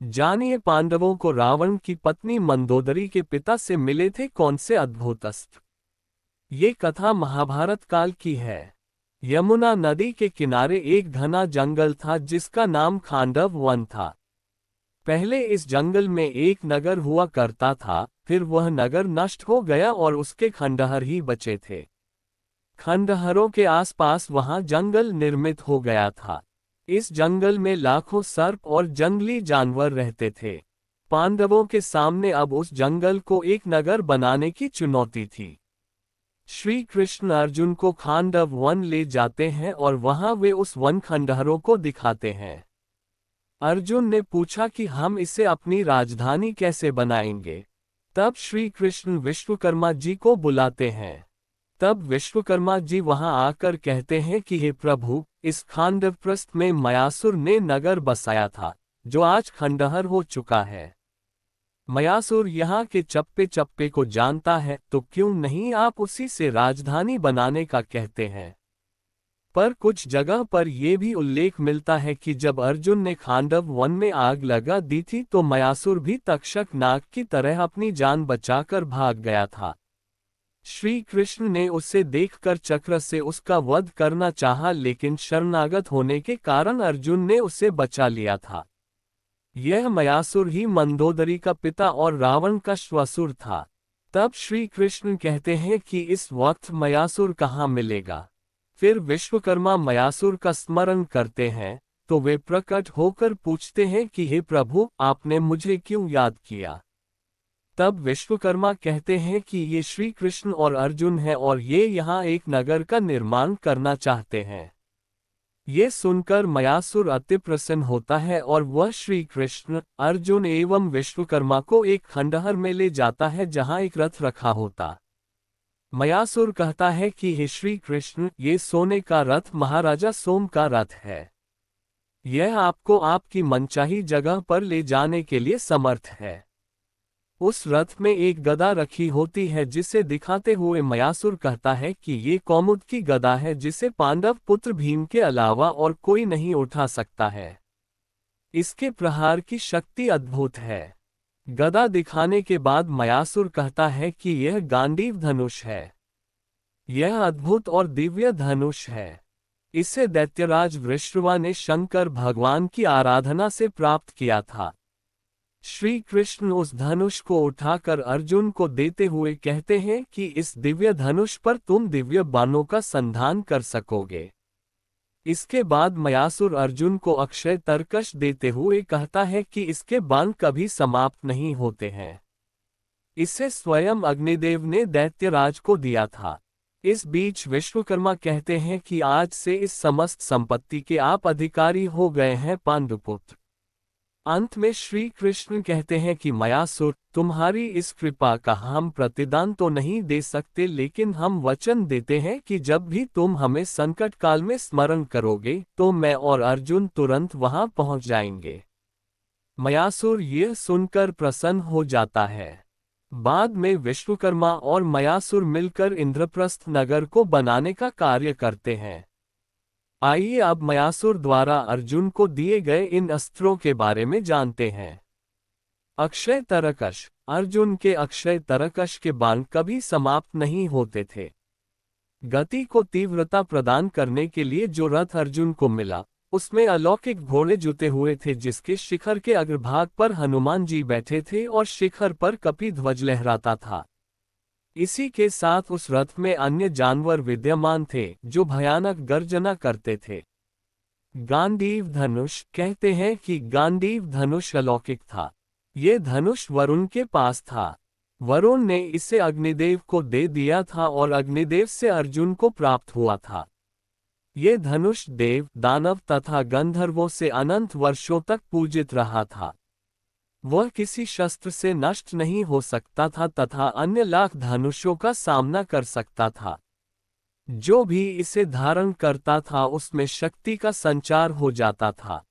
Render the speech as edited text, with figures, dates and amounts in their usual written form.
जानिए पांडवों को रावण की पत्नी मंदोदरी के पिता से मिले थे कौन से अद्भुत अस्त्र। ये कथा महाभारत काल की है। यमुना नदी के किनारे एक घना जंगल था जिसका नाम खांडव वन था। पहले इस जंगल में एक नगर हुआ करता था, फिर वह नगर नष्ट हो गया और उसके खंडहर ही बचे थे। खंडहरों के आसपास वहां जंगल निर्मित हो गया था। इस जंगल में लाखों सर्प और जंगली जानवर रहते थे। पांडवों के सामने अब उस जंगल को एक नगर बनाने की चुनौती थी। श्री कृष्ण अर्जुन को खांडव वन ले जाते हैं और वहां वे उस वन खंडहरों को दिखाते हैं। अर्जुन ने पूछा कि हम इसे अपनी राजधानी कैसे बनाएंगे। तब श्री कृष्ण विश्वकर्मा जी को बुलाते हैं। तब विश्वकर्मा जी वहां आकर कहते हैं कि हे प्रभु, इस खांडवप्रस्थ में मयासुर ने नगर बसाया था, जो आज खंडहर हो चुका है। मयासुर यहाँ के चप्पे चप्पे को जानता है, तो क्यों नहीं आप उसी से राजधानी बनाने का कहते हैं। पर कुछ जगह पर यह भी उल्लेख मिलता है कि जब अर्जुन ने खांडव वन में आग लगा दी थी तो मयासुर भी तक्षक नाग की तरह अपनी जान बचाकर भाग गया था। श्री कृष्ण ने उसे देखकर चक्र से उसका वध करना चाहा, लेकिन शरणागत होने के कारण अर्जुन ने उसे बचा लिया था। यह मयासुर ही मंदोदरी का पिता और रावण का श्वासुर था। तब श्री कृष्ण कहते हैं कि इस वक्त मयासुर कहाँ मिलेगा। फिर विश्वकर्मा मयासुर का स्मरण करते हैं, तो वे प्रकट होकर पूछते हैं कि हे प्रभु, आपने मुझे क्यों याद किया। तब विश्वकर्मा कहते हैं कि ये श्री कृष्ण और अर्जुन हैं और ये यहाँ एक नगर का निर्माण करना चाहते हैं। ये सुनकर मयासुर अति प्रसन्न होता है और वह श्री कृष्ण, अर्जुन एवं विश्वकर्मा को एक खंडहर में ले जाता है जहाँ एक रथ रखा होता। मयासुर कहता है कि हे श्री कृष्ण, ये सोने का रथ महाराजा सोम का रथ है। यह आपको आपकी मनचाही जगह पर ले जाने के लिए समर्थ है। उस रथ में एक गदा रखी होती है जिसे दिखाते हुए मयासुर कहता है कि ये कौमुद की गदा है जिसे पांडव पुत्र भीम के अलावा और कोई नहीं उठा सकता है। इसके प्रहार की शक्ति अद्भुत है। गदा दिखाने के बाद मयासुर कहता है कि यह गांडीव धनुष है। यह अद्भुत और दिव्य धनुष है। इसे दैत्यराज वृषवा ने शंकर भगवान की आराधना से प्राप्त किया था। श्री कृष्ण उस धनुष को उठाकर अर्जुन को देते हुए कहते हैं कि इस दिव्य धनुष पर तुम दिव्य बाणों का संधान कर सकोगे। इसके बाद मयासुर अर्जुन को अक्षय तरकश देते हुए कहता है कि इसके बाण कभी समाप्त नहीं होते हैं। इसे स्वयं अग्निदेव ने दैत्यराज को दिया था। इस बीच विश्वकर्मा कहते हैं कि आज से इस समस्त संपत्ति के आप अधिकारी हो गए हैं पांडुपुत्र। अंत में श्री कृष्ण कहते हैं कि मयासुर, तुम्हारी इस कृपा का हम प्रतिदान तो नहीं दे सकते, लेकिन हम वचन देते हैं कि जब भी तुम हमें संकट काल में स्मरण करोगे तो मैं और अर्जुन तुरंत वहां पहुंच जाएंगे। मयासुर यह सुनकर प्रसन्न हो जाता है। बाद में विश्वकर्मा और मयासुर मिलकर इंद्रप्रस्थ नगर को बनाने का कार्य करते हैं। आइए अब मयासुर द्वारा अर्जुन को दिए गए इन अस्त्रों के बारे में जानते हैं। अक्षय तरकश। अर्जुन के अक्षय तरकश के बाण कभी समाप्त नहीं होते थे। गति को तीव्रता प्रदान करने के लिए जो रथ अर्जुन को मिला, उसमें अलौकिक घोड़े जुते हुए थे जिसके शिखर के अग्रभाग पर हनुमान जी बैठे थे और शिखर पर कपि ध्वज लहराता था। इसी के साथ उस रथ में अन्य जानवर विद्यमान थे जो भयानक गर्जना करते थे। गांडीव धनुष। कहते हैं कि गांडीव धनुष अलौकिक था। ये धनुष वरुण के पास था। वरुण ने इसे अग्निदेव को दे दिया था और अग्निदेव से अर्जुन को प्राप्त हुआ था। ये धनुष देव, दानव तथा गंधर्वों से अनंत वर्षों तक पूजित रहा था। वह किसी शस्त्र से नष्ट नहीं हो सकता था तथा अन्य लाख धनुषों का सामना कर सकता था। जो भी इसे धारण करता था उसमें शक्ति का संचार हो जाता था।